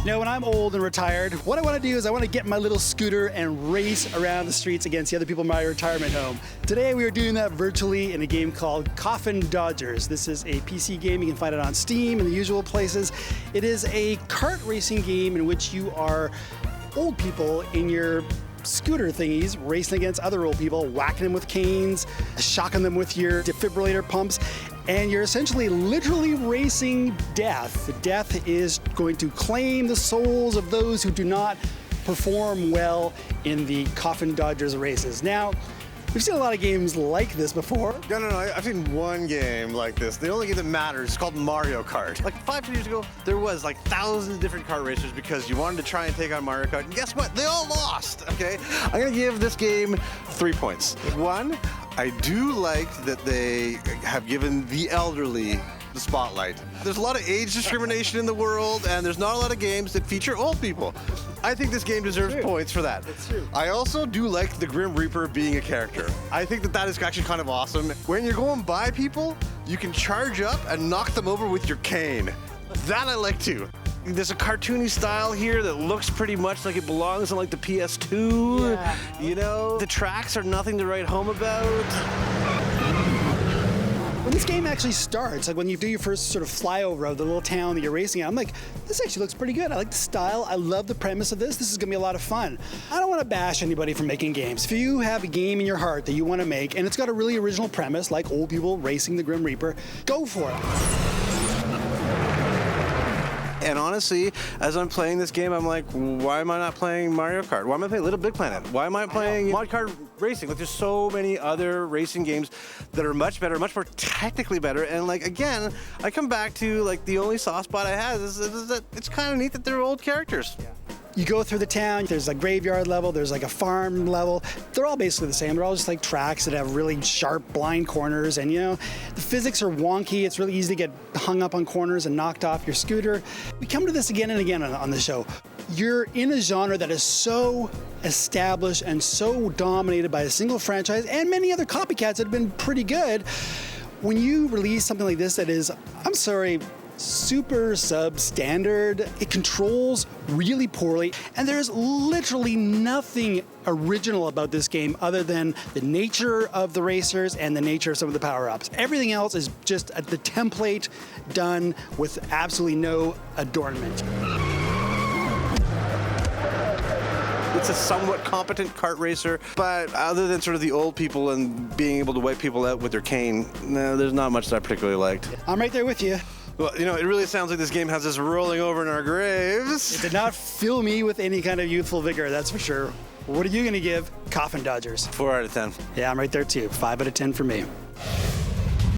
You know, when I'm old and retired, what I want to do is I want to get my little scooter and race around the streets against the other people in my retirement home. Today we are doing that virtually in a game called Coffin Dodgers. This is a PC game. You can find it on Steam and the usual places. It is a kart racing game in which you are old people in your scooter thingies racing against other old people, whacking them with canes, shocking them with your defibrillator pumps, and you're essentially literally racing death. Death is going to claim the souls of those who do not perform well in the Coffin Dodgers races. Now, we've seen a lot of games like this before. No. I've seen one game like this. The only game that matters is called Mario Kart. Like 5 years ago, there was like thousands of different kart racers because you wanted to try and take on Mario Kart. And guess what? They all lost, okay? I'm gonna give this game 3 points. One, I do like that they have given the elderly the spotlight. There's a lot of age discrimination in the world, and there's not a lot of games that feature old people. I think this game deserves points for that. It's true. I also do like the Grim Reaper being a character. I think that is actually kind of awesome. When you're going by people, you can charge up and knock them over with your cane. That I like too. There's a cartoony style here that looks pretty much like it belongs on like the PS2. Yeah. You know, the tracks are nothing to write home about. When this game actually starts, like when you do your first sort of flyover of the little town that you're racing at, I'm like, this actually looks pretty good. I like the style. I love the premise of this. This is gonna be a lot of fun. I don't want to bash anybody for making games. If you have a game in your heart that you want to make and it's got a really original premise, like old people racing the Grim Reaper, go for it. And honestly, as I'm playing this game, I'm like, why am I not playing Mario Kart? Why am I playing Little Big Planet? Why am I playing Mod Kart Racing? Like, there's so many other racing games that are much better, much more technically better. And like, again, I come back to like the only soft spot I have is that it's kind of neat that they're old characters. Yeah. You go through the town, there's a graveyard level, there's like a farm level. They're all basically the same. They're all just like tracks that have really sharp, blind corners. And you know, the physics are wonky. It's really easy to get hung up on corners and knocked off your scooter. We come to this again and again on the show. You're in a genre that is so established and so dominated by a single franchise and many other copycats that have been pretty good. When you release something like this that is, I'm sorry, super substandard, it controls really poorly, and there's literally nothing original about this game other than the nature of the racers and the nature of some of the power-ups. Everything else is just the template done with absolutely no adornment. It's a somewhat competent kart racer, but other than sort of the old people and being able to wipe people out with their cane, no, there's not much that I particularly liked. I'm right there with you. Well, you know, it really sounds like this game has us rolling over in our graves. It did not fill me with any kind of youthful vigor, that's for sure. What are you going to give Coffin Dodgers? 4 out of 10. Yeah, I'm right there too. 5 out of 10 for me.